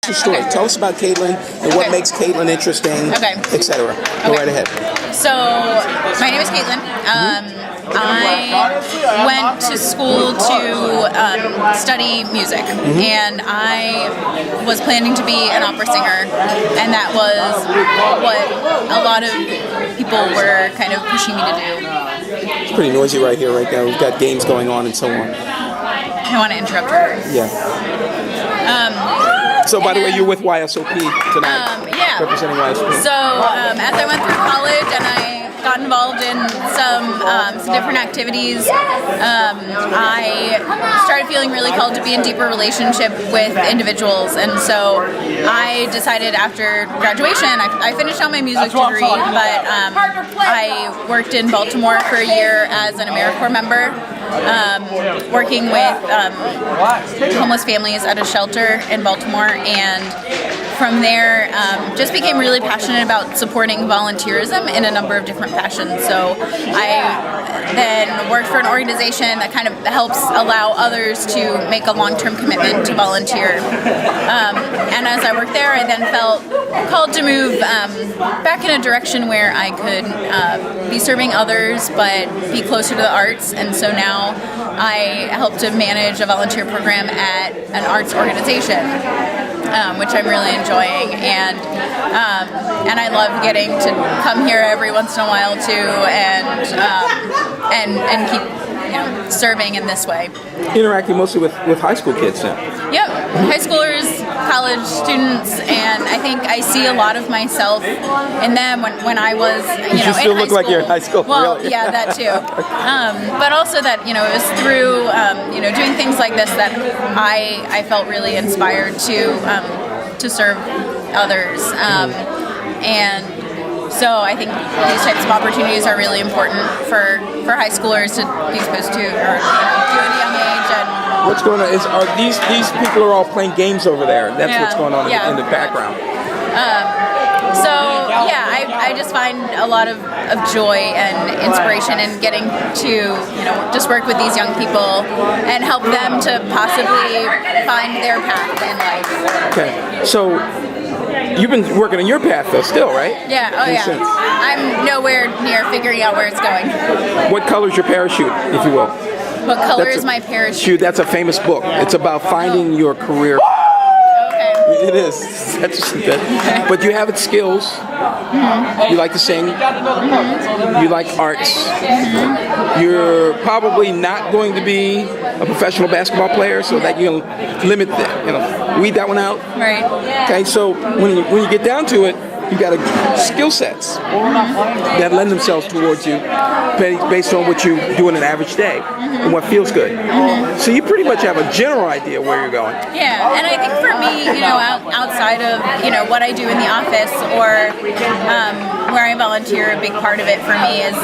Your story. Okay. Tell us about Caitlin and what makes Caitlin interesting, etc. Go right ahead. So, my name is Caitlin. I went to school to study music, and I was planning to be an opera singer, and that was what a lot of people were kind of pushing me to do. It's pretty noisy right here, right now. We've got games going on and so on. I don't want to interrupt her. Yeah. So, by the way, you're with YSOP tonight. Yeah. Representing YSOP. So, as I went through college and I got involved in some different activities, I started feeling really called to be in deeper relationship with individuals, and so I decided after graduation, I finished out my music degree, but I worked in Baltimore for a year as an AmeriCorps member, working with homeless families at a shelter in Baltimore, and from there just became really passionate about supporting volunteerism in a number of different fashions. So I then worked for an organization that kind of helps allow others to make a long-term commitment to volunteer. And as I worked there, I then felt called to move back in a direction where I could be serving others but be closer to the arts. And so now I help to manage a volunteer program at an arts organization, which I'm really enjoying, and I love getting to come here every once in a while too, and keep serving in this way. Interacting mostly with high school kids now. Yep, high schoolers, college students, and I think I see a lot of myself in them when I was You still in look high like school. you're in high school. Well, really. yeah, that too. But also that it was through doing things like this that I felt really inspired to serve others, and so I think these types of opportunities are really important for high schoolers to be exposed to, or do at a young age. And What's going on? Are these people are all playing games over there? That's what's going on in the background. So yeah, I just find a lot of joy and inspiration in getting to just work with these young people and help them to possibly find their path in life. Okay, so you've been working on your path though, still, right? Yeah. Oh yeah. Since. I'm nowhere near figuring out where it's going. What color's your parachute, if you will? What color is my parachute? That's a famous book. It's about finding your career. Okay. It is. But you have skills. Mm-hmm. You like to sing. Mm-hmm. You like arts. Mm-hmm. You're probably not going to be a professional basketball player, so that you can limit that. Weed that one out. Right. Okay. So when you get down to it, you got skill sets that lend themselves towards you based on what you do in an average day and what feels good. So you pretty much have a general idea where you're going. Yeah, and I think for me, outside of what I do in the office or where I volunteer, a big part of it for me is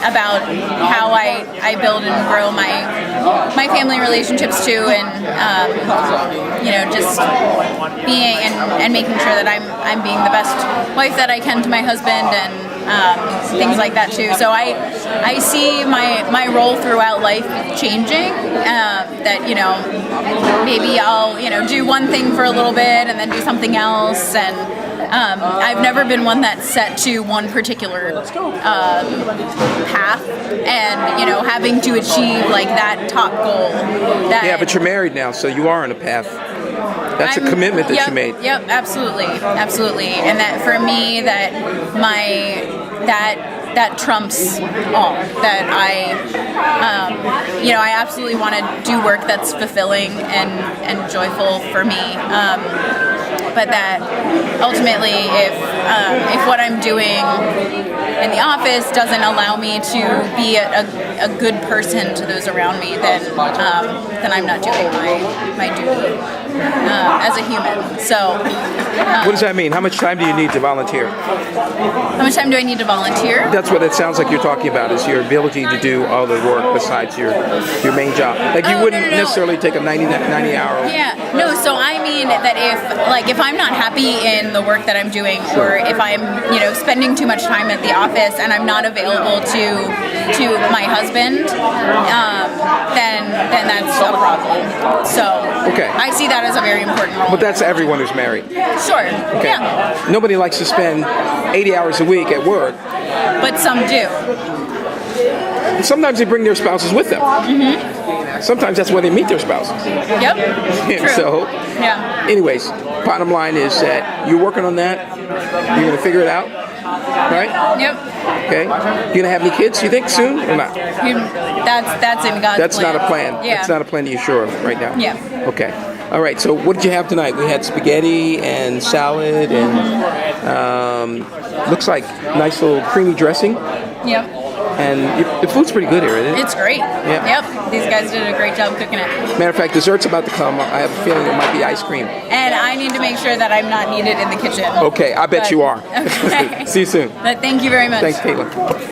about how I build and grow my family relationships too, and just being and making sure that I'm being the best wife that I can to my husband, and things like that too. So I see my role throughout life changing. That maybe I'll do one thing for a little bit and then do something else, and I've never been one that's set to one particular path, and having to achieve like that top goal. Yeah, but you're married now, so you are on a path. That's a commitment that you made. Yep, absolutely, and that for me, that trumps all. That I absolutely want to do work that's fulfilling and joyful for me. But that ultimately, if what I'm doing in the office doesn't allow me to be a good person to those around me, then I'm not doing my duty as a human. So, what does that mean? How much time do you need to volunteer? How much time do I need to volunteer? That's what it sounds like you're talking about, is your ability to do other work besides your main job. Like you wouldn't necessarily take a 90 hour. Yeah, no. So I mean that if I'm not happy in the work that I'm doing, or if I'm spending too much time at the office and I'm not available to my husband husband, then that's a problem. So Okay. I see that as a very important role. But that's everyone who's married. Sure. Okay. Yeah. Nobody likes to spend 80 hours a week at work. But some do. Sometimes they bring their spouses with them. Sometimes that's where they meet their spouses. Yep. True. So, Yeah. anyways, bottom line is that you're working on that. You're going to figure it out, right? Yep. Okay. You going to have any kids, you think, soon or not? That's in God's That's plan. not a plan. Yeah. That's not a plan you're sure of right now. Yeah. Okay. All right. So what did you have tonight? We had spaghetti and salad and looks like nice little creamy dressing. Yep. And the food's pretty good here, isn't it? It's great. Yeah. Yep. These guys did a great job cooking it. Matter of fact, dessert's about to come. I have a feeling it might be ice cream. And I need to make sure that I'm not needed in the kitchen. Okay, I bet But- you are. Okay. See you soon. But thank you very much. Thanks, Caitlin.